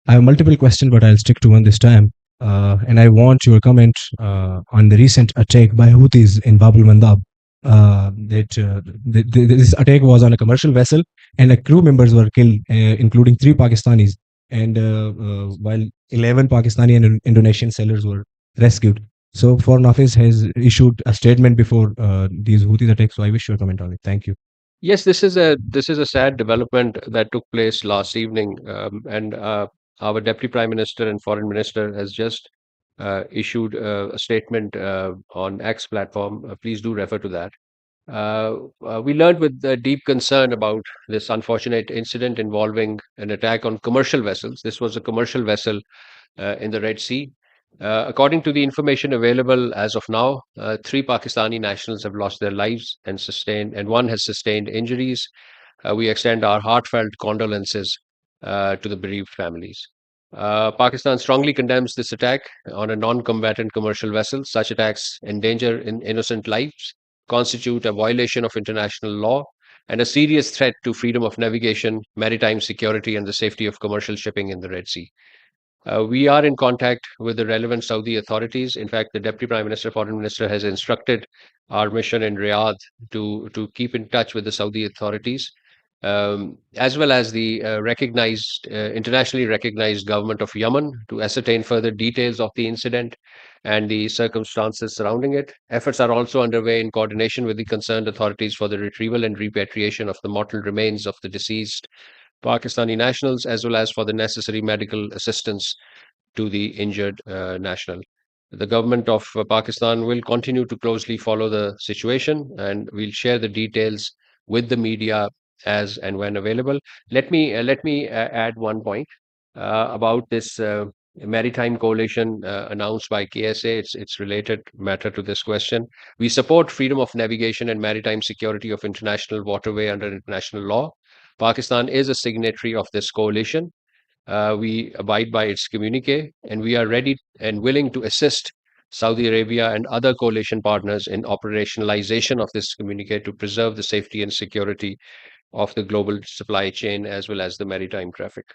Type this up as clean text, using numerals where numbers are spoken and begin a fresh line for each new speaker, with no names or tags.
I have multiple questions, but I'll stick to one this time. And I want your comment on the recent attack by Houthis in Bab al-Mandab. This attack was on a commercial vessel, and the crew members were killed, including 3 Pakistanis, and while 11 Pakistani and Indonesian sailors were rescued. So Foreign Office has issued a statement before these Houthi attacks. So I wish your comment on it. Thank you.
Yes, this is a sad development that took place last evening, and our Deputy Prime Minister and Foreign Minister has just issued a statement on X platform. Please do refer to that. We learned with deep concern about this unfortunate incident involving an attack on commercial vessels. This was a commercial vessel in the Red Sea. According to the information available as of now, 3 Pakistani nationals have lost their lives and one has sustained injuries. We extend our heartfelt condolences to the bereaved families. Pakistan strongly condemns this attack on a non-combatant commercial vessel. Such attacks endanger innocent lives, constitute a violation of international law, and a serious threat to freedom of navigation, maritime security, and the safety of commercial shipping in the Red Sea. We are in contact with the relevant Saudi authorities. In fact, the Deputy Prime Minister, Foreign Minister has instructed our mission in Riyadh to keep in touch with the Saudi authorities, as well as the internationally recognized government of Yemen, to ascertain further details of the incident and the circumstances surrounding it. Efforts are also underway in coordination with the concerned authorities for the retrieval and repatriation of the mortal remains of the deceased Pakistani nationals, as well as for the necessary medical assistance to the injured national. The government of Pakistan will continue to closely follow the situation, and we'll share the details with the media as and when available. Let me add one point about this maritime coalition announced by KSA. It's related matter to this question. We support freedom of navigation and maritime security of international waterway under international law. Pakistan is a signatory of this coalition. We abide by its communique, and we are ready and willing to assist Saudi Arabia and other coalition partners in operationalization of this communique to preserve the safety and security of the global supply chain as well as the maritime traffic.